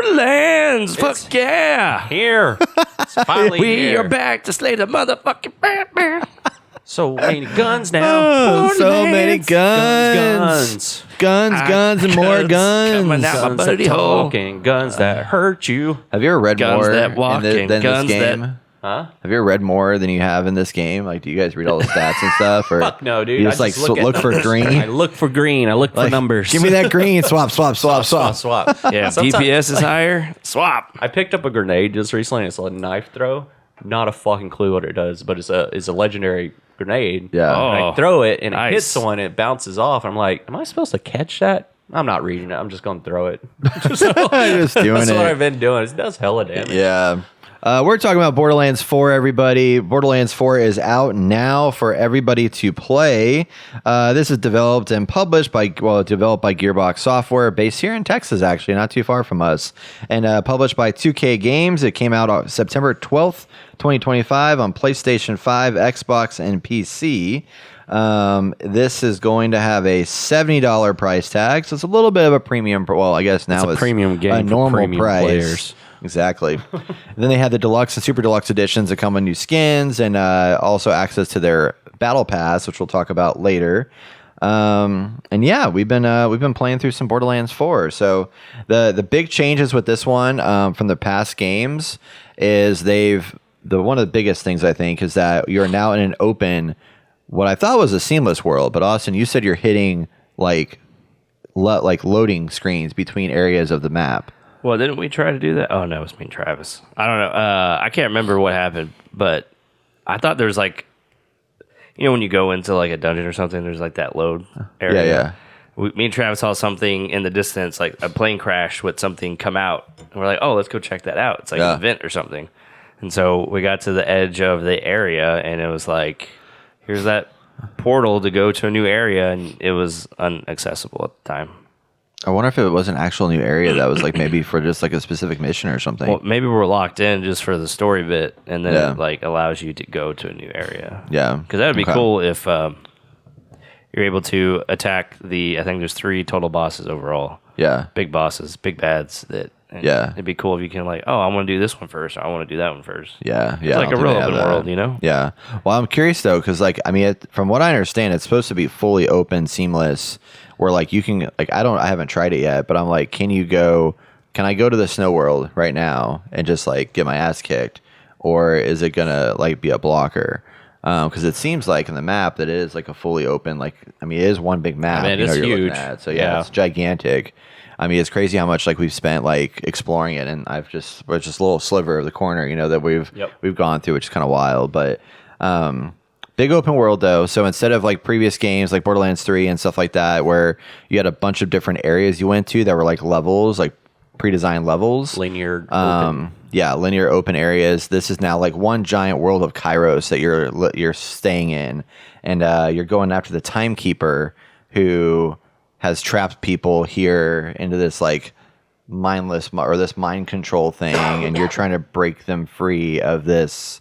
Borderlands! Fuck yeah! Here. It's finally We here. are back to slay the motherfucking Batman. So many guns now. Oh, so many Guns. Guns, and more guns. coming out my Guns that booty hole. talk and guns that hurt you. Have you ever read Guns more that walk than and this guns game? that- Huh? Have you ever read more than you have in this game? Like, do you guys read all the stats and stuff? Or Fuck no, dude. You I just like look at look for numbers. green. I look for green. I look for Like, numbers. Give me that green. Swap. Swap. Yeah, if Sometimes- DPS is higher, swap. I picked up a grenade just recently. It's a knife throw. Not a fucking clue what it does, but it's a legendary grenade. Yeah. And Oh, I throw it and nice. it hits someone. And it bounces off. I'm like, am I supposed to catch that? I'm not reading it. I'm just going to throw it. Just doing That's it. what I've been doing. It does hella damage. Yeah. We're talking about Borderlands 4, everybody. Borderlands 4 is out now for everybody to play. This is developed and published developed by Gearbox Software, based here in Texas, actually, not too far from us, and published by 2K Games. It came out on September 12th, 2025 on PlayStation 5, Xbox, and PC. This is going to have a $70 price tag, so it's a little bit of a premium. Well, I guess now It's a premium game a for normal premium price. players. Exactly. Then they had the deluxe and super deluxe editions that come with new skins and also access to their battle pass, which we'll talk about later. And yeah, we've been playing through some Borderlands 4. So the big changes with this one from the past games is one of the biggest things I think is that you're now in an open, what I thought was a seamless world, but Austin, you said you're hitting like loading screens between areas of the map. Well, didn't we try to do that? Oh, no, it was me and Travis. I don't know. I can't remember what happened, but I thought there was like, when you go into like a dungeon or something, there's like that load area. Yeah. Me and Travis saw something in the distance, like a plane crash with something come out. And we're like, oh, let's go check that out. It's like an event or something. And so we got to the edge of the area, and it was like, here's that portal to go to a new area, and it was inaccessible at the time. I wonder if it was an actual new area that was like maybe for just like a specific mission or something. Well, maybe we're locked in just for the story bit, and then Yeah. it like allows you to go to a new area. Yeah. Because that would be Okay. cool if you're able to attack I think there's 3 total bosses overall. Yeah. Big bosses, big bads. Yeah. It'd be cool if you can like, oh, I want to do this one first. Or I want to do that one first. Yeah. It's like a real open world, you know? Yeah. Well, I'm curious though, because like, I mean, from what I understand, it's supposed to be fully open, seamless, where like you can, like, I haven't tried it yet, but I'm like, can I go to the snow world right now and just like get my ass kicked? Or is it gonna like be a blocker? Because it seems like in the map that it is like a fully open, like, I mean, it is one big map. I mean, it's you're looking huge. at. So yeah, it's gigantic. I mean, it's crazy how much like we've spent like exploring it, and we're just a little sliver of the corner, that we've gone through, which is kind of wild. But big open world though. So instead of like previous games like Borderlands 3 and stuff like that, where you had a bunch of different areas you went to that were like levels, like pre-designed levels, Linear open. linear open areas. This is now like one giant world of Kairos that you're staying in, and you're going after the timekeeper who has trapped people here into this like this mind control thing, and you're trying to break them free of this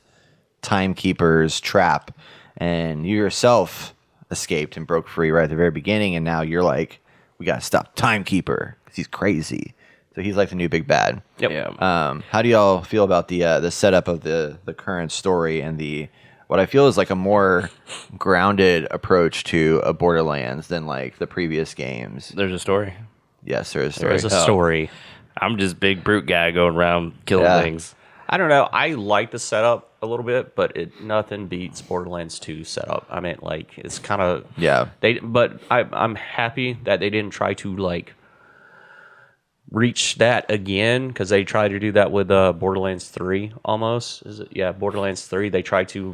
timekeeper's trap. And you yourself escaped and broke free right at the very beginning, and now you're like, we gotta stop timekeeper because he's crazy. So he's like the new big bad. Yep. Yeah. How do y'all feel about the setup of the current story and what I feel is like a more grounded approach to a Borderlands than like the previous games? There's a story. Yes, there is. There is a story. I'm just big brute guy going around killing things. I don't know. I like the setup a little bit, but nothing beats Borderlands 2 setup. I mean, like, it's kind of But I'm happy that they didn't try to like reach that again, because they tried to do that with Borderlands 3 almost. Is it? Yeah, Borderlands 3. They tried to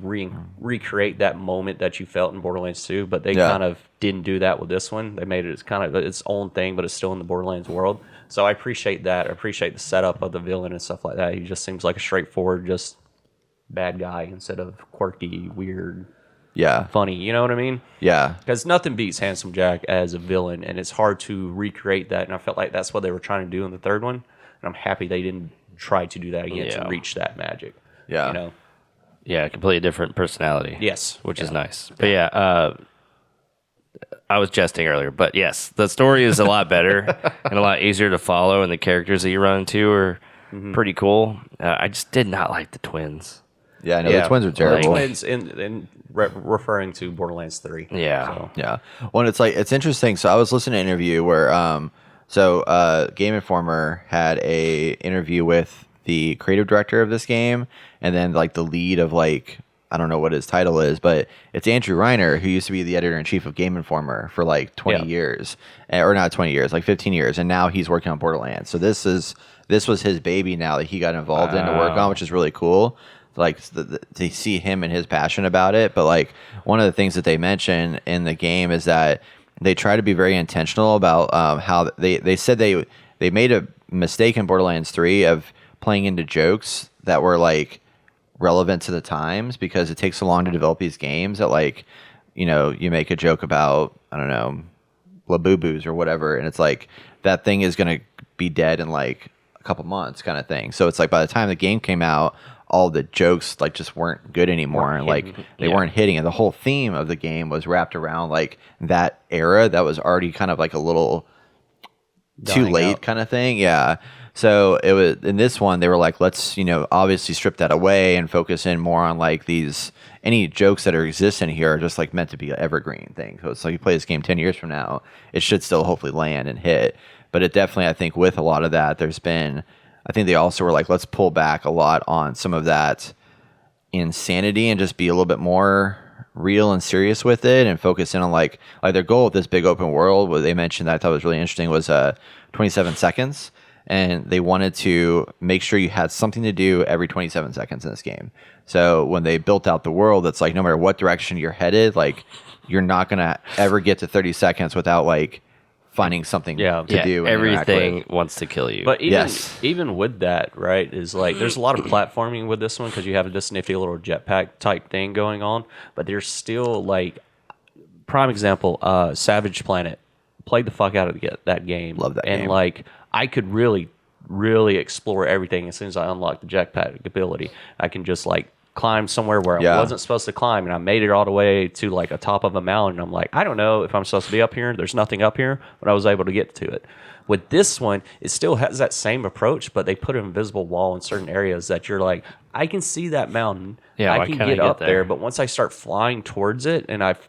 recreate that moment that you felt in Borderlands 2, but they kind of didn't do that with this one. They made it as kind of its own thing, but it's still in the Borderlands world. So I appreciate that. I appreciate the setup of the villain and stuff like that. He just seems like a straightforward, just bad guy instead of quirky, weird, funny. You know what I mean? Yeah. Because nothing beats Handsome Jack as a villain, and it's hard to recreate that. And I felt like that's what they were trying to do in the third one. And I'm happy they didn't try to do that again to reach that magic. Yeah. You know? Yeah, completely different personality. Yes. Which is nice. But yeah, I was jesting earlier, but yes, the story is a lot better and a lot easier to follow, and the characters that you run into are pretty cool. I just did not like the twins. Yeah, I know the twins are terrible. Twins in referring to Borderlands 3. Yeah. So. Yeah. Well, it's interesting. So I was listening to an interview where Game Informer had a interview with the creative director of this game, and then like the lead of like, I don't know what his title is, but it's Andrew Reiner, who used to be the editor-in-chief of Game Informer for like 20 years, or not 20 years, like 15 years, and now he's working on Borderlands. So this was his baby now that he got involved in to work on, which is really cool. Like to see him and his passion about it. But like one of the things that they mention in the game is that they try to be very intentional about how they said they made a mistake in Borderlands 3 of playing into jokes that were like relevant to the times, because it takes so long to develop these games that like, you make a joke about, I don't know, Labubu's or whatever, and it's like that thing is going to be dead in like a couple months kind of thing. So it's like by the time the game came out, all the jokes like just weren't good anymore, and like they weren't hitting, and the whole theme of the game was wrapped around like that era that was already kind of like a little too late kind of thing. Yeah. So it was in this one, they were like, let's, obviously strip that away and focus in more on like any jokes that exist in here are just like meant to be an evergreen thing. So it's like you play this game 10 years from now, it should still hopefully land and hit. But it definitely, I think with a lot of that, I think they also were like, let's pull back a lot on some of that insanity and just be a little bit more real and serious with it, and focus in on like their goal with this big open world, what they mentioned that I thought was really interesting was 27 seconds. And they wanted to make sure you had something to do every 27 seconds in this game. So when they built out the world, it's like no matter what direction you're headed, like you're not going to ever get to 30 seconds without like finding something to do. And everything wants to kill you. But even with that, right, is like there's a lot of platforming with this one because you have this nifty little jetpack type thing going on. But there's still like, prime example, Savage Planet. Played the fuck out of that game. Love that game. And like I could really, really explore everything as soon as I unlock the jetpack ability. I can just like climb somewhere where I wasn't supposed to climb, and I made it all the way to like a top of a mountain. I'm like, I don't know if I'm supposed to be up here. There's nothing up here, but I was able to get to it. With this one, it still has that same approach, but they put an invisible wall in certain areas that you're like, I can see that mountain. I can get up there, but once I start flying towards it and I've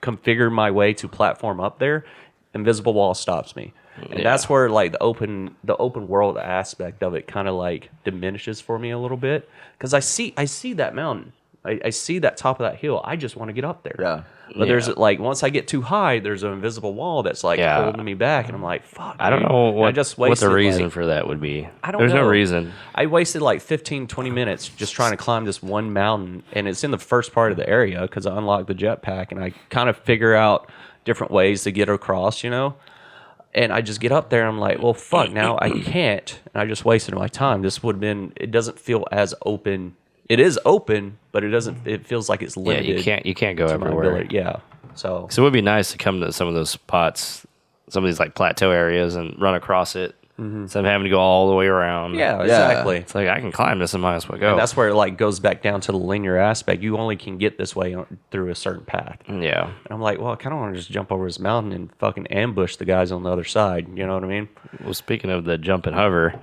configured my way to platform up there, invisible wall stops me. And that's where like the open world aspect of it kind of like diminishes for me a little bit, because I see that mountain, I see that top of that hill. I just want to get up there. Yeah. But there's like once I get too high, there's an invisible wall that's like holding me back, and I'm like, fuck. I don't know what the reason for that would be. There's no reason. I wasted like 15-20 minutes just trying to climb this one mountain, and it's in the first part of the area because I unlocked the jetpack, and I kind of figure out different ways to get across, And I just get up there and I'm like, well, fuck, now I can't. And I just wasted my time. This would have been, it doesn't feel as open. It is open, but it feels like it's limited. Yeah, you can't go everywhere. Yeah. So it would be nice to come to some of those spots, some of these like plateau areas, and run across it. Instead of having to go all the way around. Yeah, exactly. It's like I can climb this and might as well go. And that's where it like goes back down to the linear aspect. You only can get this way through a certain path. Yeah. And I'm like, well, I kind of want to just jump over this mountain and fucking ambush the guys on the other side. You know what I mean? Well, speaking of the jump and hover,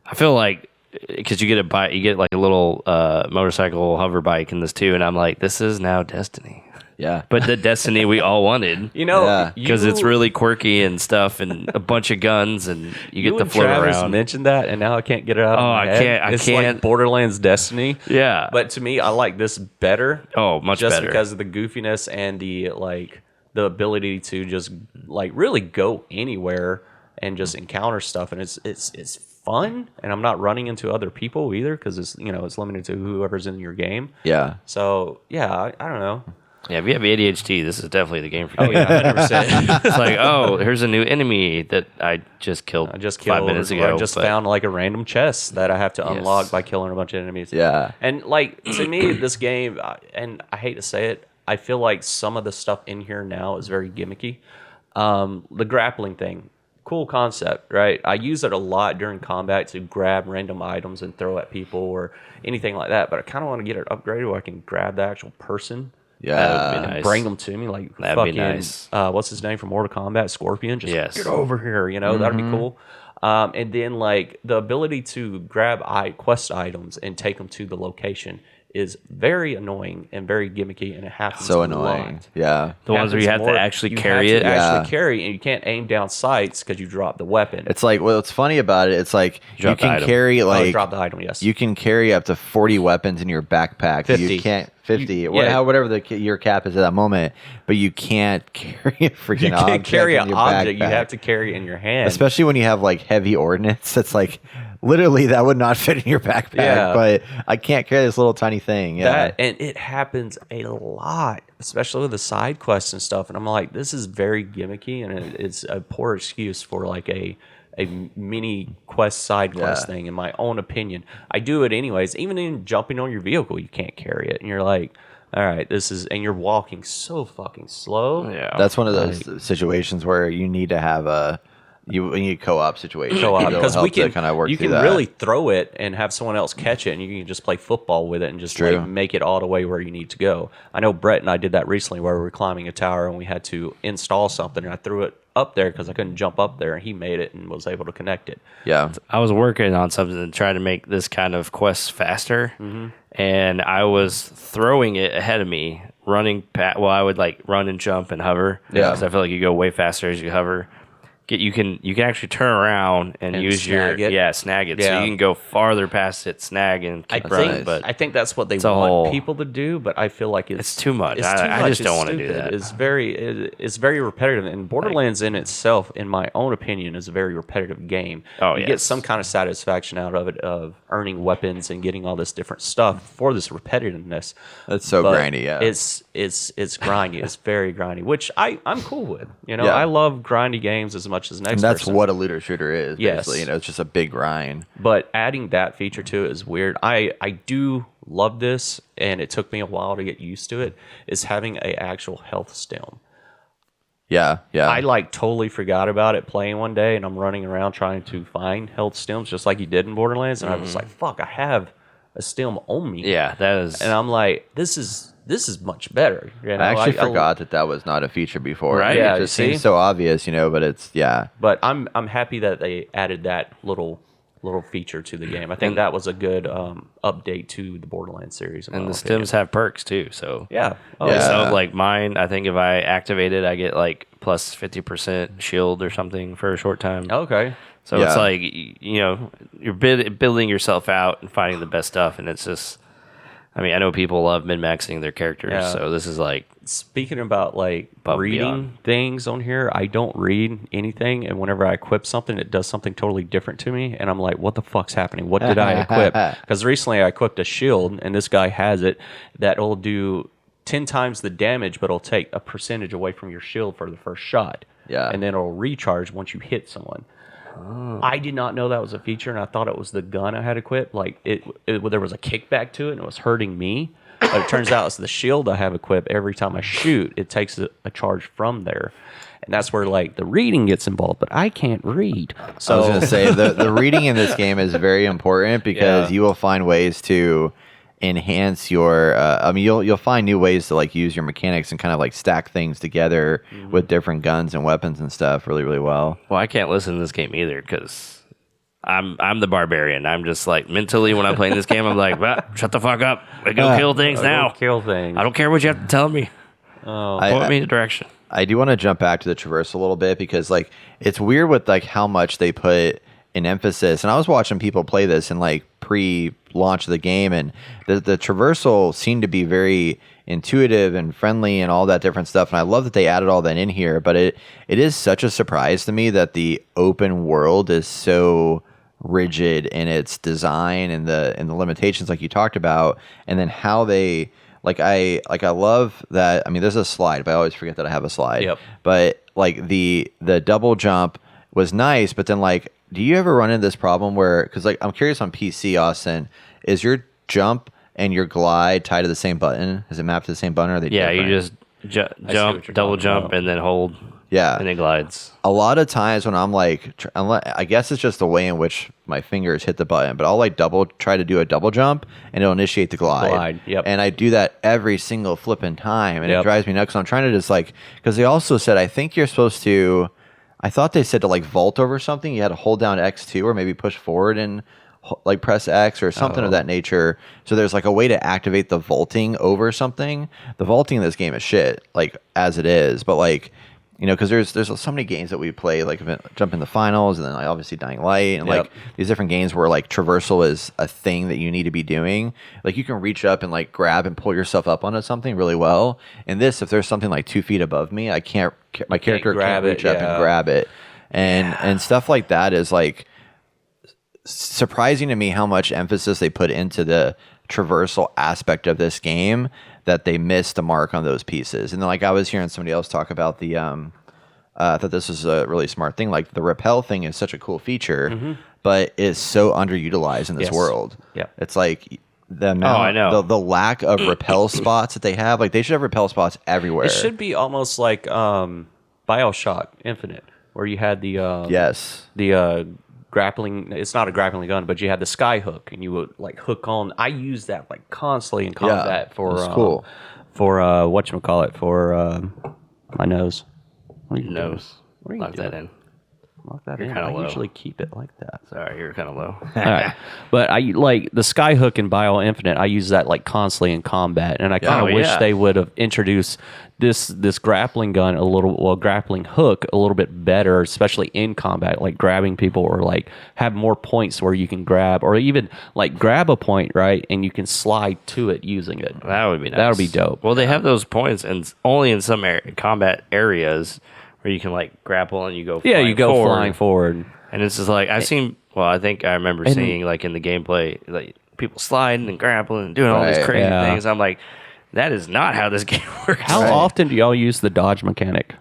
I feel like because you get like a little motorcycle hover bike in this too, and I'm like, this is now Destiny. Yeah. But the Destiny we all wanted. Because it's really quirky and stuff, and a bunch of guns, and you get to float Travis around. Mentioned that, and now I can't get it out of my head. It's like Borderlands Destiny. Yeah. But to me, I like this better. Oh, much just better. Just because of the goofiness and the ability to just like really go anywhere and just encounter stuff, and it's fun, and I'm not running into other people either because it's it's limited to whoever's in your game. Yeah. So yeah, I don't know. Yeah, if you have ADHD, this is definitely the game for you. Oh yeah, 100%. It's like, oh, here's a new enemy that I just killed 5 minutes ago. I just found like a random chest that I have to unlock by killing a bunch of enemies. Yeah. And like to me, this game, and I hate to say it, I feel like some of the stuff in here now is very gimmicky. The grappling thing, cool concept, right? I use it a lot during combat to grab random items and throw at people or anything like that. But I kind of want to get it upgraded where I can grab the actual person Yeah, that would be nice. Bring them to me, like That'd fucking be nice. What's his name from Mortal Kombat? Scorpion. Just get over here. That'd be cool. And then like the ability to grab quest items and take them to the location is very annoying and very gimmicky, and it happens so a annoying. lot. Yeah, the ones where you have to actually carry it. Actually carry, and you can't aim down sights because you drop the weapon. It's like what's funny about it. It's like you can carry drop the item. Yes, you can carry up to 40 weapons in your backpack. 50. You can't 50. Whatever your cap is at that moment, but you can't carry a freaking object. You can't carry an object. Backpack. You have to carry it in your hand. Especially when you have like heavy ordnance. It's like literally that would not fit in your backpack. Yeah. But I can't carry this little tiny thing. Yeah. And it happens a lot, especially with the side quests and stuff. And I'm like, this is very gimmicky, and it's a poor excuse for like a mini quest side quest thing, in my own opinion. I do it anyways. Even in jumping on your vehicle, you can't carry it, and you're like, all right, and you're walking so fucking slow. Yeah, that's one of those situations where you need to have you need co-op situation. Because we can kind of work. You can really throw it and have someone else catch it, and you can just play football with it and just like make it all the way where you need to go. I know Brett and I did that recently, where we were climbing a tower and we had to install something, and I threw it up there because I couldn't jump up there, and he made it and was able to connect it. Yeah, I was working on something to try to make this kind of quest faster, and I was throwing it ahead of me, running I would like run and jump and hover. Yeah, because I feel like you go way faster as you hover. You can actually turn around and use snag it. Snag it. So you can go farther past it, snag, and keep running. But I think that's what they want people to do, but I feel like it's too much. I just don't want to do that. It's very repetitive, and Borderlands in itself, in my own opinion, is a very repetitive game. You get some kind of satisfaction out of it, of earning weapons and getting all this different stuff for this repetitiveness. That's so grindy. Yeah, it's grindy. It's very grindy, which I'm cool with. I love grindy games as much as next. And that's person. what a looter shooter is. Yes, basically. It's just a big grind. But adding that feature to it is weird. I do love this, and it took me a while to get used to it. Is having a actual health stem. Yeah. I like totally forgot about it playing one day, and I'm running around trying to find health stems just like you did in Borderlands, and I was like, "Fuck, I have a stem on me." Yeah, that is. And I'm like, "This is much better." I actually forgot that was not a feature before. Right? Yeah, it just seems so obvious, but it's But I'm happy that they added that little feature to the game. I think that was a good update to the Borderlands series. And the stems have perks too. So yeah. So like mine, I think if I activate it, I get like plus 50% shield or something for a short time. Okay. So it's like you're building yourself out and finding the best stuff, and it's just. I mean, I know people love min-maxing their characters, so this is like... Speaking about, like, reading things on here, I don't read anything, and whenever I equip something, it does something totally different to me, and I'm like, what the fuck's happening? What did I equip? Because recently I equipped a shield, and this guy has it, that'll do 10 times the damage, but it'll take a percentage away from your shield for the first shot. Yeah. And then it'll recharge once you hit someone. I did not know that was a feature, and I thought it was the gun I had equipped. Like there was a kickback to it, and it was hurting me. But it turns out it's the shield I have equipped. Every time I shoot, it takes a charge from there, and that's where like the reading gets involved. But I can't read, so I was going to say the reading in this game is very important because you will find ways to enhance your you'll find new ways to like use your mechanics and kind of like stack things together with different guns and weapons and stuff really, really well. Well, I can't listen to this game either because I'm the barbarian. I'm just like mentally when I'm playing this game, I'm like, shut the fuck up. I go kill things now. Kill things. I don't care what you have to tell me. Point me in the direction. I do want to jump back to the traversal a little bit because like it's weird with like how much they put an emphasis, and I was watching people play this in like pre-launch of the game, and the traversal seemed to be very intuitive and friendly and all that different stuff, and I love that they added all that in here. But it is such a surprise to me that the open world is so rigid in its design and the limitations like you talked about, and then how they I love that. I mean, there's a slide, but I always forget that I have a slide. Yep. But like the double jump was nice, but then like, do you ever run into this problem where, because like I'm curious on PC, Austin, is your jump and your glide tied to the same button? Is it mapped to the same button, or are they different? You just jump, double jump, and then hold. Yeah. And it glides. A lot of times when I'm like, I guess it's just the way in which my fingers hit the button, but I'll like try to do a double jump and it'll initiate the glide. Yep. And I do that every single flipping time and Yep. it drives me nuts. So I'm trying to just like, because they also said, I think you're supposed to, I thought they said to like vault over something, you had to hold down X2 or maybe push forward and like press X or something of that nature. So there's like a way to activate the vaulting over something. The vaulting in this game is shit, like as it is, but like, you know, because there's so many games that we play, like Jump in the Finals, and then like obviously Dying Light, and like these different games where like traversal is a thing that you need to be doing. Like you can reach up and like grab and pull yourself up onto something really well. In this, if there's something like 2 feet above me, my character can't reach up and grab it, and stuff like that is like surprising to me how much emphasis they put into the traversal aspect of this game, that they missed the mark on those pieces. And then like I was hearing somebody else talk about the I thought this was a really smart thing. Like the repel thing is such a cool feature, but it's so underutilized in this world. Yeah. It's like the amount, the lack of repel spots that they have. Like they should have repel spots everywhere. It should be almost like BioShock Infinite, where you had the grappling. It's not a grappling gun, but you had the sky hook, and you would like hook on. I use that like constantly in combat for cool. For whatchamacallit, for my nose. What are you nose? What are you Lock doing? that in. Lock that You're in. kinda I low. usually keep it like that. Sorry, you're kind of low. All right. But I like the sky hook in Bio Infinite. I use that like constantly in combat, and I kind of wish they would have introduced this grappling gun grappling hook a little bit better, especially in combat, like grabbing people, or like have more points where you can grab, or even like grab a point, right, and you can slide to it using it. That would be nice. That would be dope. Well, they have those points, and only in some combat areas where you can like grapple and you go flying forward. And it's just like I've seen. Well, I think I remember seeing like in the gameplay, like people sliding and grappling and doing all these crazy things. I'm like, that is not how this game works. How often do y'all use the dodge mechanic?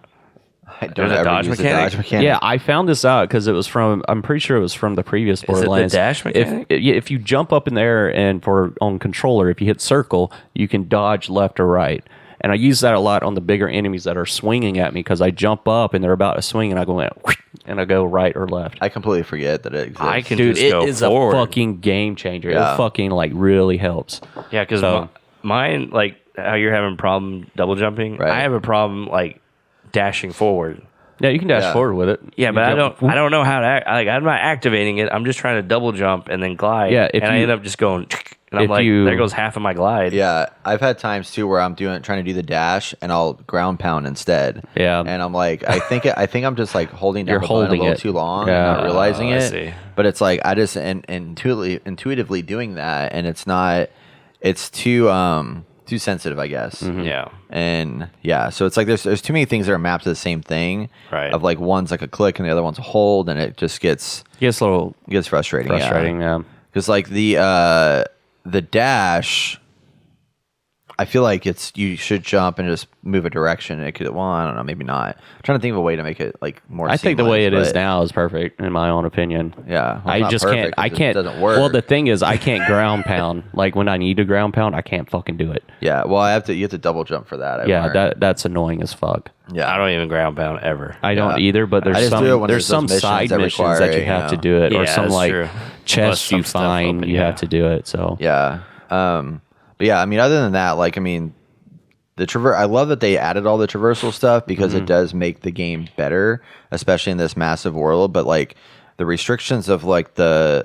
I don't ever use the dodge mechanic. Yeah, I found this out because it was from. I'm pretty sure it was from the previous Borderlands. Is it the dash mechanic? If you jump up in the air and on controller, if you hit circle, you can dodge left or right. And I use that a lot on the bigger enemies that are swinging at me, because I jump up and they're about to swing, and I go and I go right or left. I completely forget that it exists. I can Dude, just go it is forward. a fucking game changer. It fucking like really helps. Yeah, because mine, like how you're having a problem double jumping, I have a problem like dashing forward. Yeah, you can dash forward with it. Yeah, but I don't know how to act. Like I'm not activating it. I'm just trying to double jump and then glide. Yeah, I end up just going. And I'm like, there goes half of my glide. Yeah, I've had times too where I'm trying to do the dash and I'll ground pound instead. Yeah, and I'm like, I think I'm just like holding down the button a little too long and not realizing it. See. But it's like I just intuitively doing that, and it's too sensitive, I guess. Mm-hmm. Yeah. And so it's like there's too many things that are mapped to the same thing. Right. Of like one's like a click and the other one's a hold, and it just gets frustrating. Yeah. Because like the dash, I feel like you should jump and just move a direction. It could, well, I don't know, maybe not. I'm trying to think of a way to make it like more. I think the way it is now is perfect, in my own opinion. Yeah, I just can't. It doesn't work. Well, the thing is, I can't ground pound. Like when I need to ground pound, I can't fucking do it. Yeah, well, you have to double jump for that. That's annoying as fuck. Yeah, I don't even ground pound ever. I don't either, but there's some side missions that you have to do it, or some like chests you find you have to do it. So yeah, but yeah, I mean, other than that, like, I mean, I love that they added all the traversal stuff, because it does make the game better, especially in this massive world. But like the restrictions of like the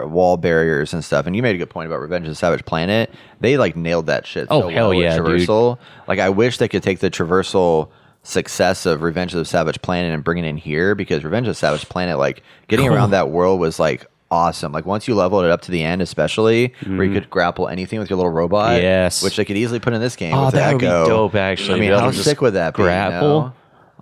wall barriers and stuff, and you made a good point about Revenge of the Savage Planet. They like nailed that shit. Oh, hell yeah, traversal. Dude. Like I wish they could take the traversal success of Revenge of the Savage Planet and bring it in here, because Revenge of the Savage Planet, like getting around that world was like awesome. Like once you leveled it up to the end, especially where you could grapple anything with your little robot, which they could easily put in this game. Oh, with that would be Echo. dope, actually. I mean, how sick would that be? Grapple? You know?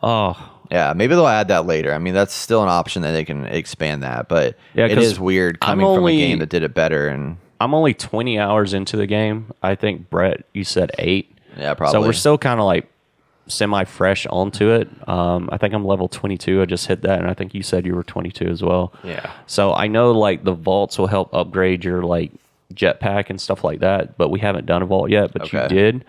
Oh, yeah, maybe they'll add that later. I mean, that's still an option that they can expand that, but it is weird coming from a game that did it better. And I'm only 20 hours into the game. I think, Brett, you said 8. Yeah, probably. So we're still kind of like semi-fresh onto it. I think I'm level 22. I just hit that, and I think you said you were 22 as well. Yeah. So I know like the vaults will help upgrade your like jetpack and stuff like that, but we haven't done a vault yet, but Okay. you did.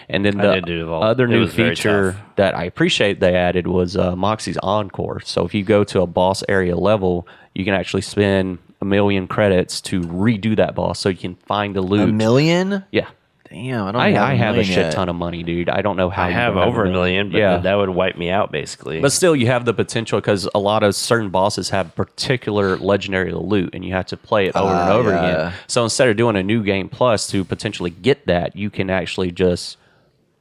And then I did do the vault. other It new was very feature tough. that I appreciate they added was Moxie's Encore. So if you go to a boss area level, you can actually spend 1 million credits to redo that boss so you can find the loot. 1 million? Yeah. Damn, I don't I have have a shit yet. ton of money, dude. I don't know how I you have don't over a million, but yeah. that would wipe me out basically. But still, you have the potential because a lot of certain bosses have particular legendary loot, and you have to play it over and over yeah. again. So instead of doing a new game plus to potentially get that, you can actually just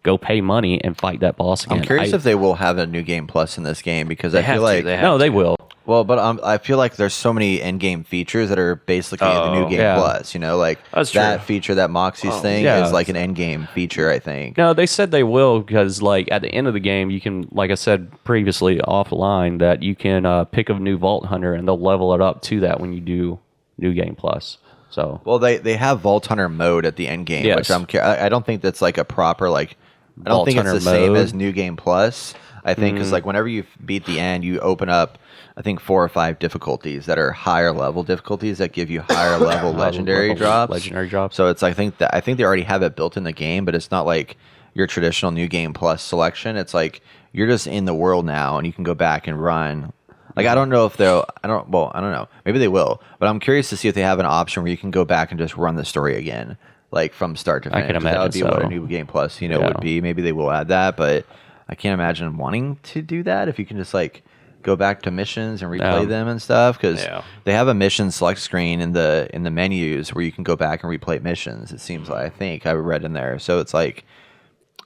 go pay money and fight that boss again. I'm curious if they will have a new game plus in this game because I have feel to, like they have no, they to. will. well, but I feel like there's so many in-game features that are basically the new game yeah. plus. You know, like That's that true. feature, that Moxie's thing yeah. is like an in-game feature. I think. No, they said they will because, like, at the end of the game, you can, like I said previously offline, that you can pick a new Vault Hunter and they'll level it up to that when you do New Game Plus. So, Well, they have Vault Hunter mode at the end game, Yes. which I don't think that's like a proper like. I don't Vault think it's Hunter the same mode. as New Game Plus. I think because like whenever you beat the end, you open up I think 4 or 5 difficulties that are higher level difficulties that give you higher level legendary level drops. legendary drops. So it's I think they already have it built in the game, but it's not like your traditional New Game Plus selection. It's like you're just in the world now, and you can go back and run. Like I don't know if they'll. I don't know. Maybe they will, but I'm curious to see if they have an option where you can go back and just run the story again, like from start to finish. can 'Cause that would be imagine what a so. New Game Plus, Yeah. would be. Maybe they will add that, but I can't imagine wanting to do that if you can just like go back to missions and replay them and stuff because Yeah. they have a mission select screen in the menus where you can go back and replay missions. It seems like I think I read in there, so it's like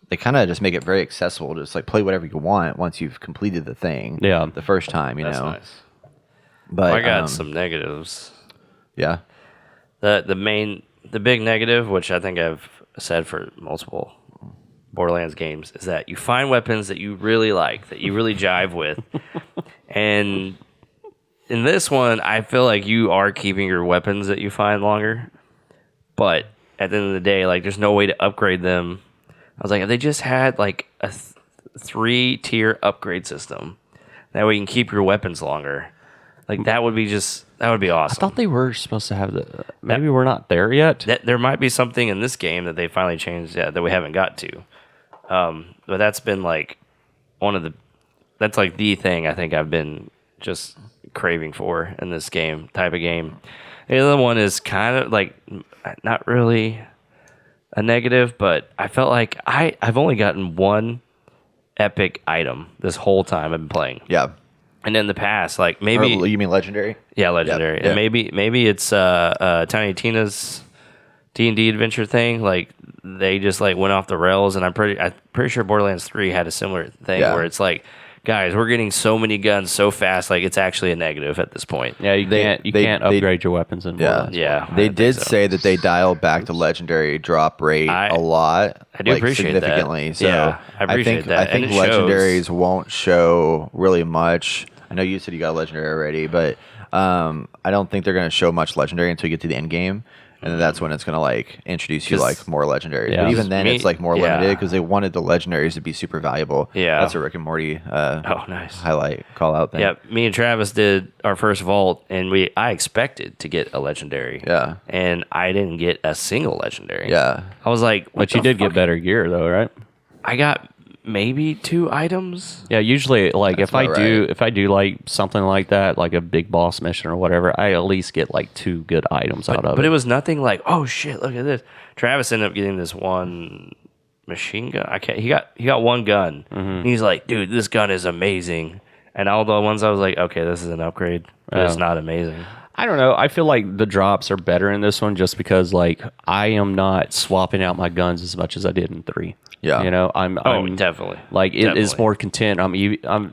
they kind of just make it very accessible. Just like play whatever you want once you've completed the thing. Yeah. the first time, That's know. nice. But I got some negatives. Yeah, The big negative, which I think I've said for multiple Borderlands games, is that you find weapons that you really like, that you really jive with. And in this one, I feel like you are keeping your weapons that you find longer. But at the end of the day, like, there's no way to upgrade them. I was like, if they just had like a 3-tier upgrade system, that way you can keep your weapons longer. Like, that would be awesome. I thought they were supposed to have the. Maybe we're not there yet. There might be something in this game that they finally changed that we haven't got to. But that's been like that's like the thing I think I've been just craving for in this type of game. The other one is kind of like not really a negative, but I felt like I've only gotten one epic item this whole time I've been playing. yeah. And in the past, like maybe Or, you mean legendary? yeah, legendary. Yeah. And maybe it's Tiny Tina's D&D adventure thing. Like they just like went off the rails, and I'm pretty sure Borderlands 3 had a similar thing where it's like, guys, we're getting so many guns so fast, like it's actually a negative at this point. Yeah, you can't upgrade your weapons in Borderlands. Yeah, They I did think so. say that they dialed back the legendary drop rate a lot. I do appreciate that. significantly. So Yeah, I appreciate that. I think And it shows. legendaries won't show really much. I know you said you got a legendary already, but I don't think they're going to show much legendary until you get to the end game. And then that's when it's going to like introduce you like more legendaries. Yeah. But even then, it's like more yeah. limited because they wanted the legendaries to be super valuable. Yeah. That's a Rick and Morty Oh, nice. highlight call out thing. Yeah, me and Travis did our first vault, and I expected to get a legendary. Yeah. And I didn't get a single legendary. Yeah. I was like, But you did get better gear, though, right? I got maybe 2 items. Yeah, usually, like That's if I about do like something like that, like a big boss mission or whatever, I at least get like 2 good items out of it. But it was nothing like, oh shit, look at this. Travis ended up getting this one machine gun. He got one gun. And he's like, dude, this gun is amazing. And all the ones I was like, okay, this is an upgrade, but it's not amazing. I don't know. I feel like the drops are better in this one just because like I am not swapping out my guns as much as I did in 3. Yeah. You know, I'm Definitely. like it is Definitely. more content.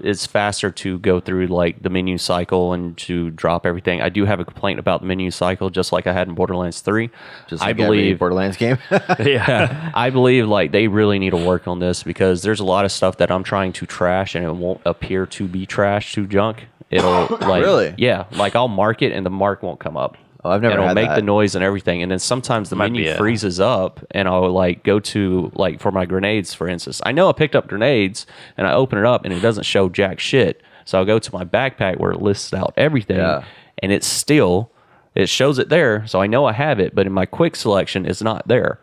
It's faster to go through like the menu cycle and to drop everything. I do have a complaint about the menu cycle, just like I had in Borderlands 3. Just I like every believe Borderlands game. Yeah. I believe like they really need to work on this because there's a lot of stuff that I'm trying to trash and it won't appear to be trash to junk. It'll like Really? yeah, like I'll mark it and the mark won't come up. Oh, I've never and it'll had make that. the noise and everything, and then sometimes the Might menu be a- freezes up, and I'll like go to like for my grenades, for instance. I know I picked up grenades, and I open it up, and it doesn't show jack shit. So I'll go to my backpack where it lists out everything, Yeah. and it's still It shows it there, so I know I have it, but in my quick selection, it's not there.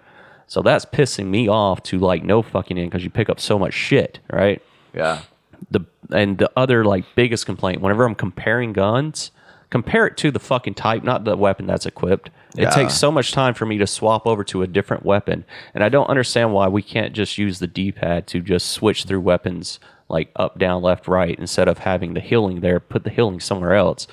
So that's pissing me off to like no fucking end because you pick up so much shit, right? Yeah. The other like biggest complaint, whenever I'm comparing guns, compare it to the fucking type, not the weapon that's equipped. It takes so much time for me to swap over to a different weapon, and I don't understand why we can't just use the D-pad to just switch through weapons like up, down, left, right, instead of having the healing there. Put the healing somewhere else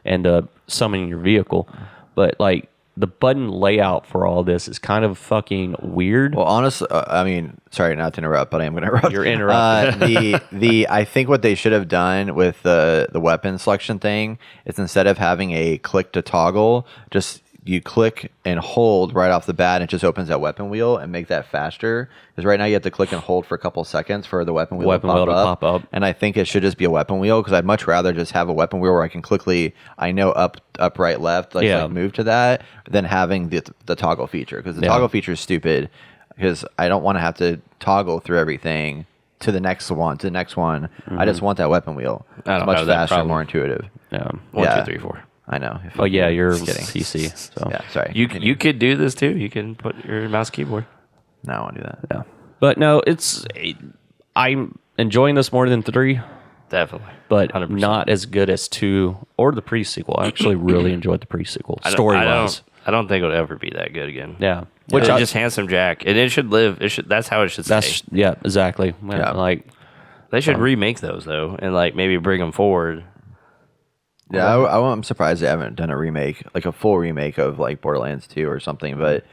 and summoning your vehicle. But like the button layout for all this is kind of fucking weird. Well, honestly, I mean, sorry not to interrupt, but I am going to interrupt. You're interrupting. I think what they should have done with the weapon selection thing is instead of having a click to toggle, just you click and hold right off the bat, and it just opens that weapon wheel and make that faster. Because right now you have to click and hold for a couple seconds for the weapon wheel to pop up. And I think it should just be a weapon wheel because I'd much rather just have a weapon wheel where I can quickly, I know up, right, left, like move to that, than having the toggle feature. Because the toggle feature is stupid because I don't want to have to toggle through everything to the next one, Mm-hmm. I just want that weapon wheel. It's much faster and more intuitive. Yeah. 1, 2, 3, 4. I know. Oh yeah, you're PC. So yeah, sorry. You could do this too. You can put your mouse keyboard. No, I won't do that. Yeah, but no, I'm enjoying this more than 3, Definitely, but 100%. not as good as 2 or the pre-sequel. I actually really enjoyed the pre-sequel story wise. I don't think it'll ever be that good again. Yeah, which is just Handsome Jack, and it should live. That's how it should stay. Yeah, exactly. Yeah. Like they should remake those though, and like maybe bring them forward. Yeah, I'm surprised they haven't done a remake, like a full remake of like Borderlands 2 or something. But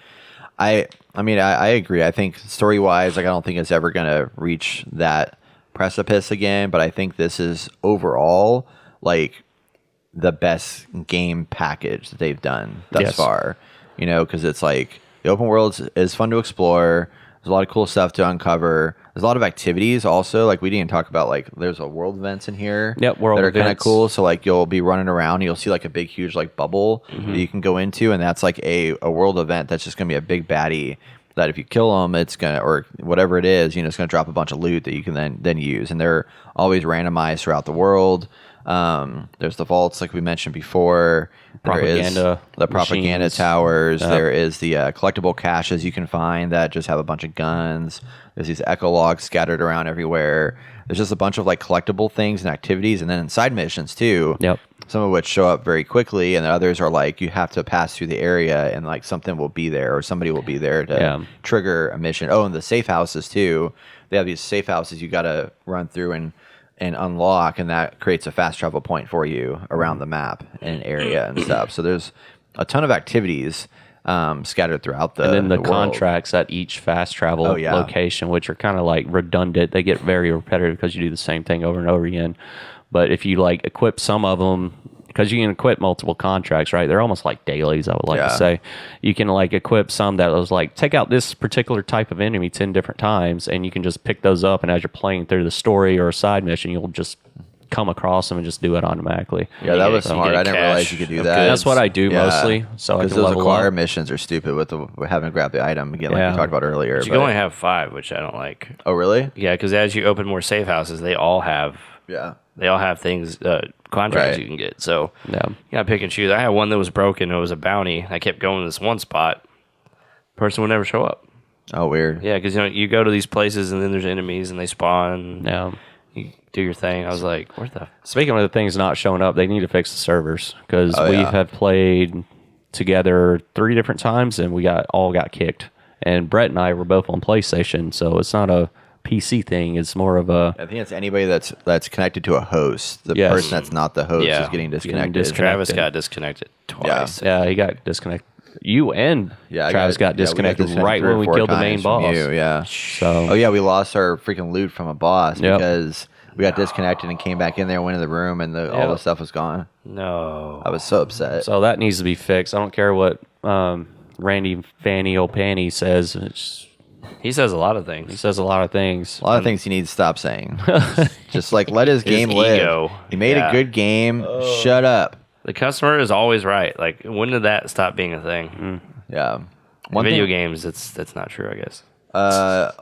I mean, I agree. I think story wise, like I don't think it's ever gonna reach that precipice again. But I think this is overall like the best game package that they've done thus far. You know, because it's like the open world is fun to explore. There's a lot of cool stuff to uncover. There's a lot of activities also. Like we didn't talk about, like there's a world events in here. Yep, world that are events. kind of cool. So like you'll be running around and you'll see like a big huge like bubble that you can go into, and that's like a world event that's just gonna be a big baddie that if you kill them, it's gonna, or whatever it is, you know, it's gonna drop a bunch of loot that you can then use, and they're always randomized throughout the world. There's the vaults like we mentioned before. There is the propaganda machines. Towers. There is the collectible caches you can find that just have a bunch of guns. There's these echo logs scattered around everywhere. There's just a bunch of like collectible things and activities, and then side missions too. Yep. Some of which show up very quickly, and the others are like you have to pass through the area, and like something will be there or somebody will be there to trigger a mission. Oh, and the safe houses too. They have these safe houses you got to run through and unlock, and that creates a fast travel point for you around the map and area and stuff. So there's a ton of activities scattered throughout the and then the world. contracts at each fast travel location, which are kind of like redundant. They get very repetitive because you do the same thing over and over again. But if you like equip some of them, because you can equip multiple contracts, right? They're almost like dailies, I would like to say. You can like equip some that was like, take out this particular type of enemy 10 different times, and you can just pick those up, and as you're playing through the story or a side mission, you'll just come across them and just do it automatically. Yeah, that was smart. I didn't realize you could do that. That's what I do mostly. So because those acquire missions are stupid with having to grab the item again, like we talked about earlier. But you can only have 5, which I don't like. Oh, really? Yeah, because as you open more safe houses, they all have things, contracts you can get. So you gotta pick and choose. I had one that was broken. It was a bounty. I kept going to this one spot. Person would never show up. Oh, weird. Yeah, because you go to these places and then there's enemies and they spawn. Yeah. You do your thing. I was like, where the... Speaking of the things not showing up, they need to fix the servers because we have played together 3 different times and we all got kicked. And Brett and I were both on PlayStation, so it's not a PC thing. It's more of a... I think it's anybody that's connected to a host. The person that's not the host is getting disconnected. Travis got disconnected twice. Yeah, he got disconnected. You and Travis got disconnected right when we killed the main boss. So we lost our freaking loot from a boss because we got disconnected and came back in there, went in the room, and all the stuff was gone. No. I was so upset. So that needs to be fixed. I don't care what Randy Fanny O'Panny says. He says a lot of things. He says a lot of things. A lot of things he needs to stop saying. Just like let his game live. Ego. He made a good game. Shut up. The customer is always right. Like, when did that stop being a thing? Yeah. In video games, that's not true, I guess.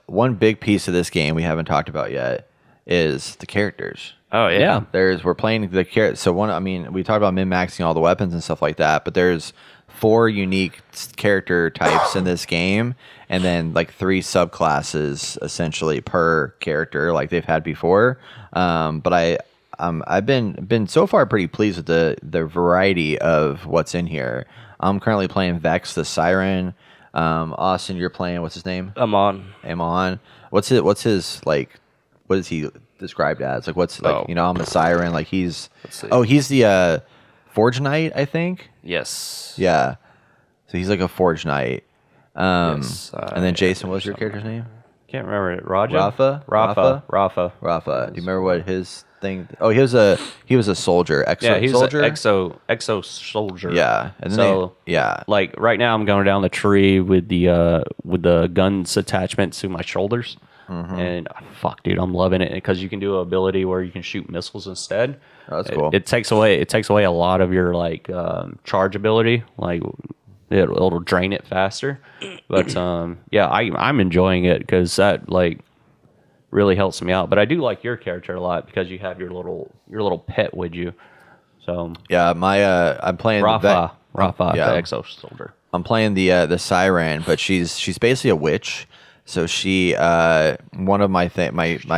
One big piece of this game we haven't talked about yet is the characters. Oh yeah. We're playing the character. So we talked about min-maxing all the weapons and stuff like that, but there's 4 unique character types in this game, and then like 3 subclasses essentially per character, like they've had before. But I've been so far pretty pleased with the variety of what's in here. I'm currently playing Vex the Siren. Austin, you're playing, what's his name? Amon. What's his like? What is he described as? Like, what's like? I'm the Siren. Like he's the Forge Knight, I think. Yes. Yeah. So he's like a Forge Knight. Yes, and then Jason, what's your character's name? Can't remember it. Roger. Rafa. Do you remember what his thing? Oh, he was a soldier. Soldier. Exo soldier. Yeah. And then like right now, I'm going down the tree with the guns attachment to my shoulders. Mm-hmm. And fuck, dude, I'm loving it because you can do an ability where you can shoot missiles instead. Oh, that's cool. It takes away a lot of your like charge ability. Like it'll drain it faster. But I'm enjoying it because that like really helps me out. But I do like your character a lot because you have your little pet with you. So yeah, I'm playing Rafa, the Exo Soldier. I'm playing the Siren, but she's basically a witch. So she, one of my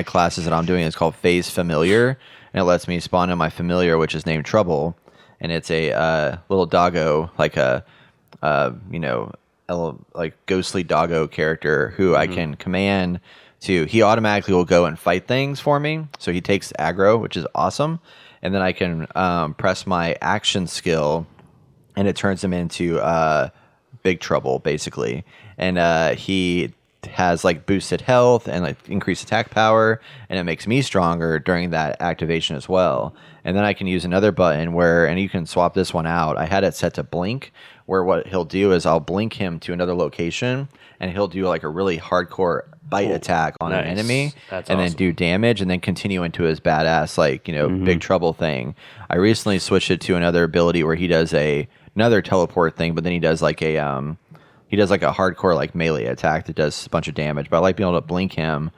classes that I'm doing is called Phase Familiar, and it lets me spawn in my familiar, which is named Trouble, and it's a little doggo, like a like ghostly doggo character who I can command to. He automatically will go and fight things for me, so he takes aggro, which is awesome, and then I can press my action skill, and it turns him into Big Trouble basically, and he has like boosted health and like increased attack power, and it makes me stronger during that activation as well. And then I can use another button and you can swap this one out. I had it set to blink, where what he'll do is I'll blink him to another location, and he'll do like a really hardcore bite attack on an enemy. That's and awesome. Then do damage, and then continue into his badass like Big Trouble thing. I recently switched it to another ability where he does another teleport thing, but then he does like a hardcore like melee attack that does a bunch of damage. But I like being able to blink him,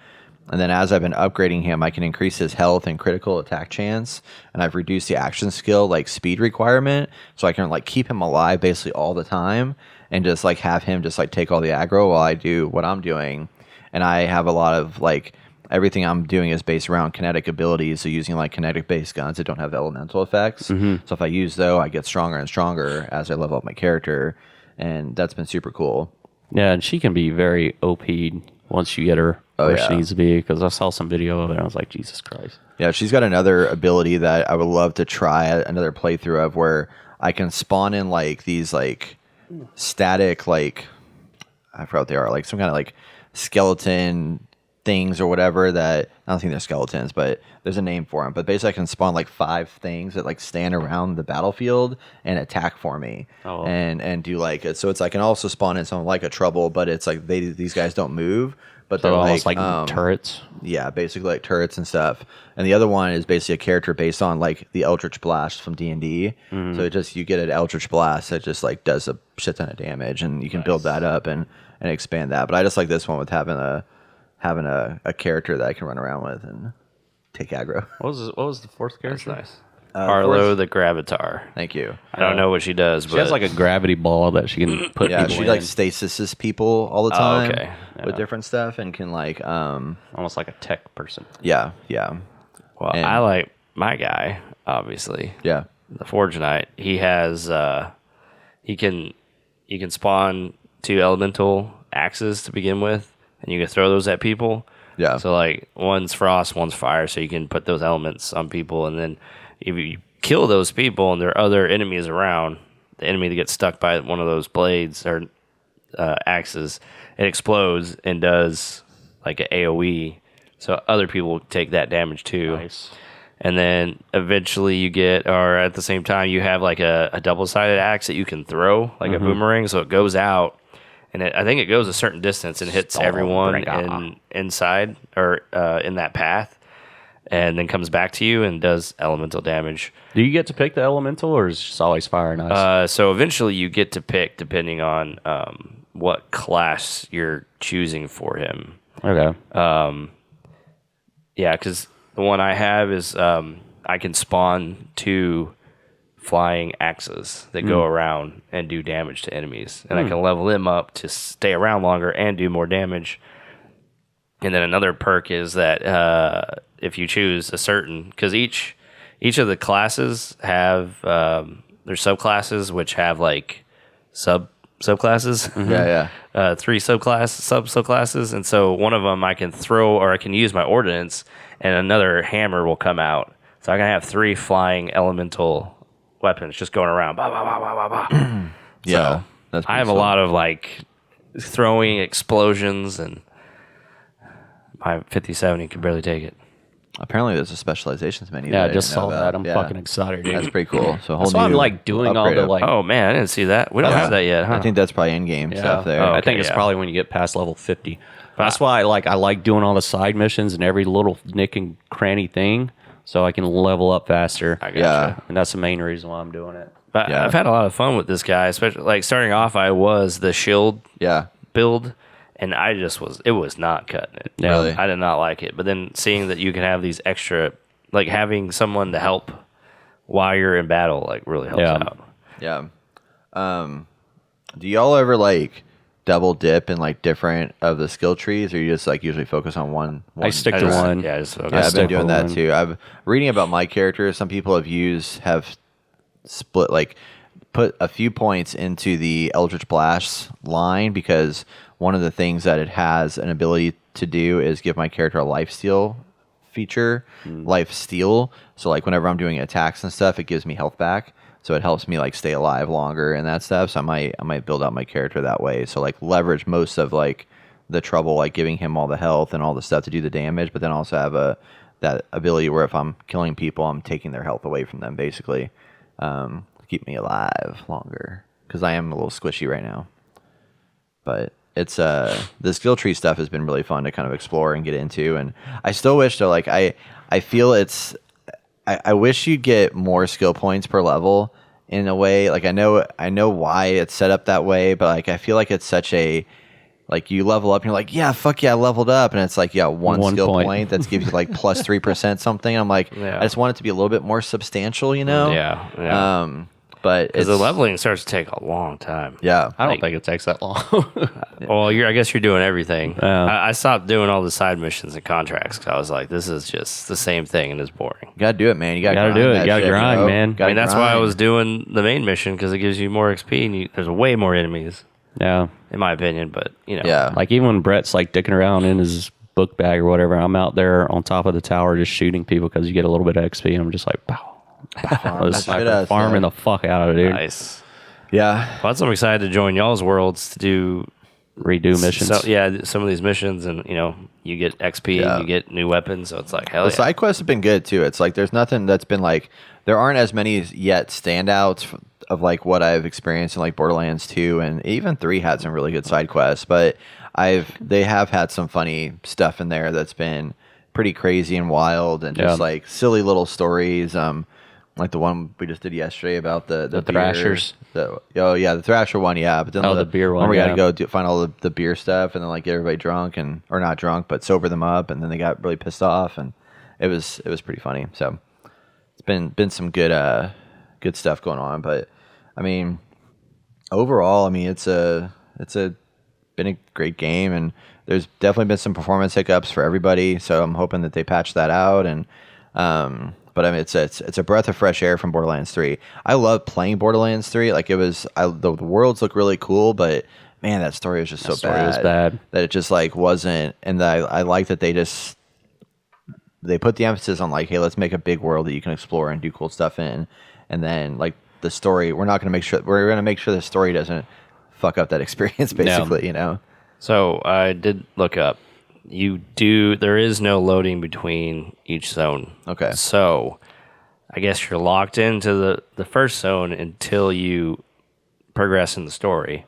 and then as I've been upgrading him, I can increase his health and critical attack chance, and I've reduced the action skill like speed requirement, so I can like keep him alive basically all the time, and just like have him just like take all the aggro while I do what I'm doing. And I have a lot of like everything I'm doing is based around kinetic abilities, so using like kinetic based guns that don't have elemental effects. So if I use those, I get stronger and stronger as I level up my character. And that's been super cool. Yeah, and she can be very OP'd once you get her where she needs to be, because I saw some video of it and I was like, Jesus Christ. Yeah, she's got another ability that I would love to try another playthrough of, where I can spawn in like these like static, like I forgot what they are, like some kind of like skeleton things or whatever that, I don't think they're skeletons, but there's a name for them. But basically I can spawn like 5 things that like stand around the battlefield and attack for me. And do like it. So it's I can also spawn in something like a Trouble, but it's like these guys don't move, but they're almost like turrets. Yeah, basically like turrets and stuff. And the other one is basically a character based on like the Eldritch Blast from D&D. So it just, you get an Eldritch Blast that just like does a shit ton of damage, and you can build that up and expand that. But I just like this one with having a character that I can run around with and take aggro. What was the fourth character? That's nice. Arlo the Gravitar. Thank you. I don't know what she does, but she has like a gravity ball that she can put people she in. like stasises people all the time with Yeah. different stuff, and can like almost like a tech person. yeah. Well, And- I like my guy, obviously. Yeah. The Forge Knight. He has you can spawn 2 elemental axes to begin with, and you can throw those at people. Yeah. So like one's frost, one's fire, so you can put those elements on people, and then if you kill those people and there are other enemies around, the enemy that gets stuck by one of those blades or axes, it explodes and does like an AoE, so other people take that damage too. Nice. And then eventually you get, or at the same time, you have like a double-sided axe that you can throw, like a boomerang, so it goes out, and I think it goes a certain distance and hits everyone inside or in that path, and then comes back to you and does elemental damage. Do you get to pick the elemental, or is it just always fire and ice? So eventually you get to pick depending on what class you're choosing for him. Okay. Yeah, because the one I have is I can spawn 2 flying axes that go around and do damage to enemies, and I can level them up to stay around longer and do more damage. And then another perk is that if you choose a certain, because each of the classes have their subclasses, which have like subclasses. Yeah, yeah. 3 subclasses, and so one of them I can throw, or I can use my ordnance, and another hammer will come out. So I can have 3 flying elemental weapons just going around. Bah, bah, bah, bah, bah, bah. Yeah, so I have a lot of like throwing explosions, and my 5070 can barely take it. Apparently, there's a specializations menu. Yeah, I that just didn't know saw about. that. I'm Yeah. fucking excited, dude. That's pretty cool. So a whole That's why I'm new like doing all upgrade the of- like. Oh man, I didn't see that. We don't have that yet, huh? I think that's probably in-game stuff there. Oh, I okay, think it's yeah. probably when you get past level 50. That's why I like doing all the side missions and every little nick and cranny thing, so I can level up faster. I gotcha. Yeah. And that's the main reason why I'm doing it. But Yeah. I've had a lot of fun with this guy, especially like starting off. I was the shield Yeah. build, and it was not cutting it. Yeah. Really? I did not like it. But then seeing that you can have these extra, like having someone to help while you're in battle, like really helps Yeah. out. Yeah. Do y'all ever like double dip in like different of the skill trees, or you just like usually focus on one? I stick I to just- one. Yeah, I just focus. Yeah, I've been stick doing with that one. too. I've reading about my character. Some people have split, like put a few points into the Eldritch Blast line, because one of the things that it has an ability to do is give my character a life steal feature, life steal. So like whenever I'm doing attacks and stuff, it gives me health back. So it helps me like stay alive longer and that stuff. So I might build out my character that way. So like leverage most of like the trouble, like giving him all the health and all the stuff to do the damage, but then also have that ability where if I'm killing people, I'm taking their health away from them, basically, to keep me alive longer, because I am a little squishy right now. But it's the skill tree stuff has been really fun to kind of explore and get into, and I still wish to like I feel I wish you'd get more skill points per level in a way. Like I know why it's set up that way, but like I feel like it's such a, like you level up and you're like, yeah, fuck yeah, I leveled up, and it's like, yeah, one skill point that gives you like plus 3% something. I'm like, Yeah. I just want it to be a little bit more substantial, you know? Yeah. But Because it's the leveling starts to take a long time. yeah. I don't Like- think it takes that long. Well, I guess you're doing everything. Yeah. I stopped doing all the side missions and contracts because I was like, this is just the same thing and it's boring. You gotta do it, man. You gotta Gotta grind do it. that You gotta shit, grind, bro. man. Gotta That's why I grind. was doing the main mission, because it gives you more XP and there's way more enemies, Yeah. in my opinion. But, Yeah. Like even when Brett's like dicking around in his book bag or whatever, I'm out there on top of the tower just shooting people because you get a little bit of XP, and I'm just like, pow. I was That shit ass farming the stuff. fuck out of it, dude. nice. Yeah. Well, I'm excited to join y'all's worlds to do Redo missions. some of these missions, and you get XP Yeah. and you get new weapons, so it's like hell The yeah. side quests have been good too. It's like there's nothing that's been like, there aren't as many yet standouts of like what I've experienced in like Borderlands 2, and even 3 had some really good side quests, but they have had some funny stuff in there that's been pretty crazy and wild, and just Yeah. like silly little stories. Like the one we just did yesterday about the beer- Thrashers. The Thrasher one, yeah. But then Oh, the beer one, we got to yeah. go find all the beer stuff, and then like get everybody drunk, or not drunk, but sober them up, and then they got really pissed off, and it was pretty funny. So it's been some good stuff going on. But I mean, overall, I mean it's been a great game, and there's definitely been some performance hiccups for everybody. So I'm hoping that they patch that out, and but I mean, it's a breath of fresh air from Borderlands 3. I love playing Borderlands 3. Like the worlds look really cool, but man, that story was just so story bad, was bad. that it just like wasn't. And I like that they put the emphasis on like, hey, let's make a big world that you can explore and do cool stuff in, and then like the story, we're going to make sure the story doesn't fuck up that experience, basically, So I did look up. There is no loading between each zone. Okay. So I guess you're locked into the first zone until you progress in the story.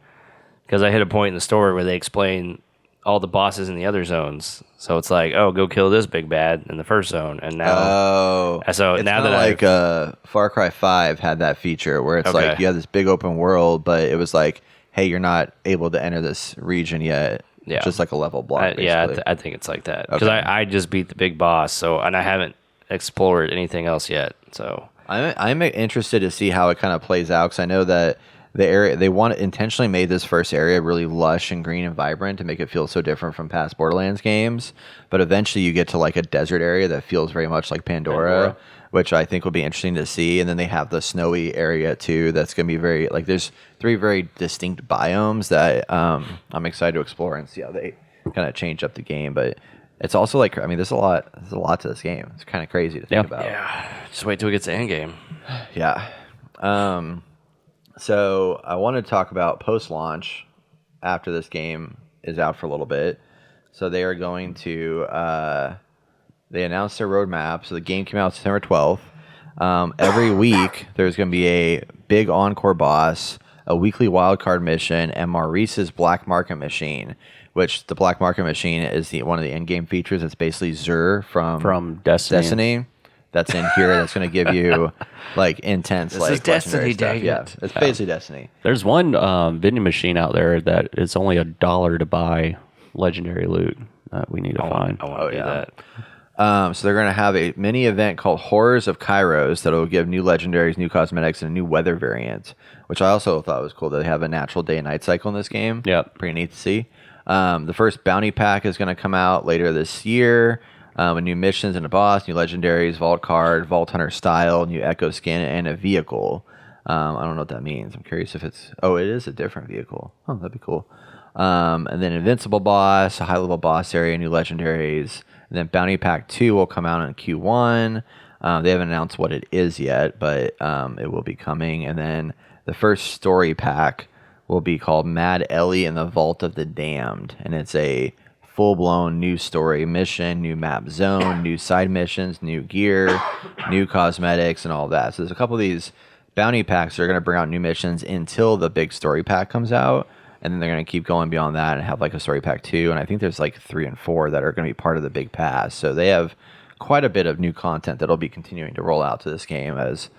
Because I hit a point in the story where they explain all the bosses in the other zones. So it's like, oh, go kill this big bad in the first zone. And now, so it's now kinda that like Far Cry 5 had that feature where it's like Okay. you have this big open world, but it was like, hey, you're not able to enter this region yet. Yeah. Just like a level block, basically. I think it's like that. Because Okay. I just beat the big boss, and I haven't explored anything else yet. So I'm interested to see how it kind of plays out, because I know that the area they intentionally made this first area really lush and green and vibrant to make it feel so different from past Borderlands games. But eventually you get to like a desert area that feels very much like Pandora, which I think will be interesting to see. And then they have the snowy area too. That's going to be very like, there's 3 very distinct biomes that I'm excited to explore and see how they kind of change up the game. But it's also like, I mean, there's a lot to this game. It's kind of crazy to think about. Yeah, just wait till we get to endgame. Yeah. So I want to talk about post-launch after this game is out for a little bit. So they are going to they announced their roadmap. So the game came out September 12th. Every week there's going to be a big encore boss, a weekly wildcard mission, and Maurice's Black Market Machine, which the Black Market Machine is one of the in-game features. It's basically Xur from Destiny. That's in here. That's going to give you like intense, this like is Destiny, stuff. dang Yeah, it. it's basically Destiny. There's one vending machine out there that it's only $1 to buy legendary loot that we need to find. I want to do that. So they're going to have a mini event called Horrors of Kairos that will give new legendaries, new cosmetics, and a new weather variant, which I also thought was cool that they have a natural day and night cycle in this game. Yep. Pretty neat to see. The first bounty pack is going to come out later this year. With new missions and a boss, new legendaries, vault card, vault hunter style, new echo skin, and a vehicle. I don't know what that means. I'm curious if it's... Oh, it is a different vehicle. Oh, that'd be cool. And then invincible boss, a high level boss area, new legendaries. And then bounty pack 2 will come out in Q1. They haven't announced what it is yet, but it will be coming. And then the first story pack will be called Mad Ellie in the Vault of the Damned, and it's a full-blown new story mission, new map zone, new side missions, new gear, new cosmetics, and all that. So there's a couple of these bounty packs that are going to bring out new missions until the big story pack comes out, and then they're going to keep going beyond that and have like a story pack 2, and I think there's like 3 and 4 that are going to be part of the big pass. So they have quite a bit of new content that'll be continuing to roll out to this game as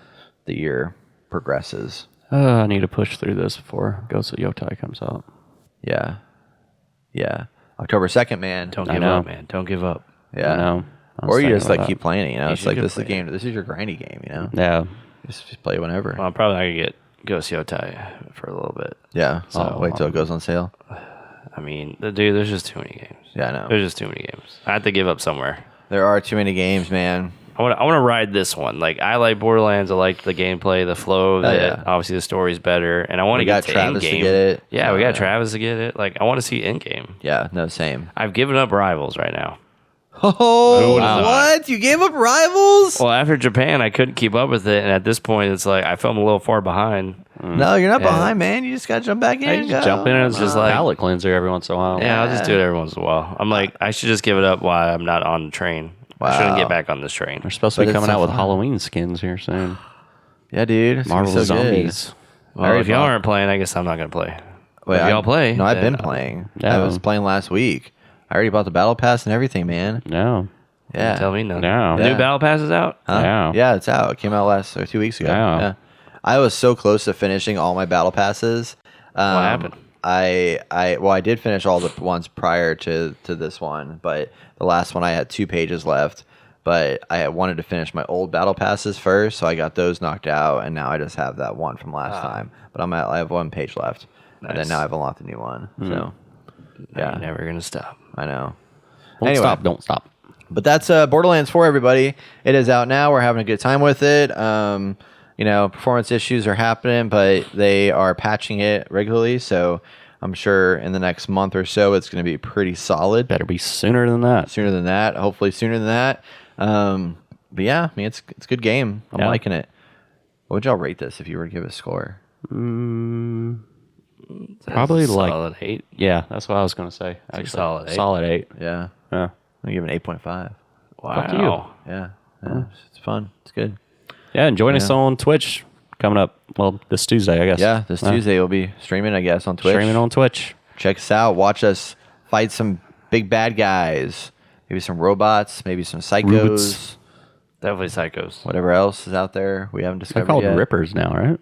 the year progresses. I need to push through this before Ghost of Yotai comes out. Yeah. October 2nd, man. Don't give up, man. Don't give up. Yeah. I know. Or you just like keep playing it, you know? You It's like should this is the play game. This is your grindy game, you know? Yeah. Just play whenever. Well, I'm probably not going to get Ghost Yotai for a little bit. Yeah. So wait till it goes on sale. I mean, dude, there's just too many games. Yeah, I know. There's just too many games. I have to give up somewhere. There are too many games, man. I want to ride this one. Like, I like Borderlands. I like the gameplay, the flow of it. Yeah. Obviously, the story's better, and I want to get to Travis Endgame. to get it. Yeah, So, we got Travis to get it. Like, I want to see Endgame. Yeah, no, same. I've given up Rivals right now. Oh, what? You gave up Rivals? Well, after Japan, I couldn't keep up with it, and at this point, it's like I felt a little far behind. No, you're not behind, man. You just got to jump back in. I just jump in, and it's just like palate cleanser every once in a while. Yeah, I'll just do it every once in a while. I'm like, I should just give it up while I'm not on the train. I shouldn't get back on this train. They're supposed to be coming out with Halloween skins here soon. Yeah, dude. It's Marvel so Zombies. Well, if y'all aren't playing, I guess I'm not going to play. Wait, if y'all play. No, I've then- been playing. Yeah. I was playing last week. I already bought the battle pass and everything, man. No. Yeah. Tell me nothing. No. The new Battle Pass is out? Huh? Yeah. Yeah, it's out. It came out 2 weeks ago. Yeah. I was so close to finishing all my battle passes. What happened? I did finish all the ones prior to this one, but the last one I had 2 pages left. But I had wanted to finish my old battle passes first, so I got those knocked out, and now I just have that one from last time. But I have 1 page left, and then now I've unlocked a new one. So Yeah. You're never going to stop. I know. Don't stop. But that's Borderlands 4, everybody. It is out now. We're having a good time with it. Performance issues are happening, but they are patching it regularly. So I'm sure in the next month or so, it's going to be pretty solid. Better be sooner than that. Sooner than that. Hopefully sooner than that. But yeah, I mean, it's a good game. I'm liking it. What would y'all rate this if you were to give it a score? Probably like solid 8. Yeah, that's what I was going to say. Like solid 8. Solid 8. Yeah. Yeah. I'm going to give it an 8.5. Wow. Fuck you. Yeah. It's fun. It's good. Yeah, and join us on Twitch coming up. Well, this Tuesday, I guess. Yeah, this Tuesday we'll be streaming, I guess, on Twitch. Streaming on Twitch. Check us out. Watch us fight some big bad guys. Maybe some robots. Maybe some psychos. Robots. Definitely Psychos. Whatever else is out there we haven't They're discovered called yet. Rippers now, right?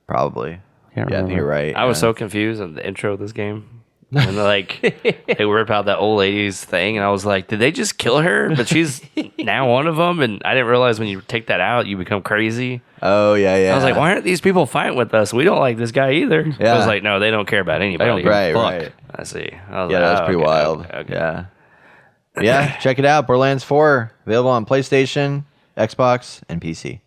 Probably. Can't Yeah, I think remember. you're right. I was so confused on the intro of this game. And they rip out that old lady's thing, and I was like, did they just kill her? But she's now one of them, and I didn't realize when you take that out, you become crazy. Oh, yeah. I was like, why aren't these people fighting with us? We don't like this guy either. Yeah. I was like, no, they don't care about anybody. Right. I see. I was That's pretty wild. Okay. Yeah, check it out. Borderlands 4, available on PlayStation, Xbox, and PC.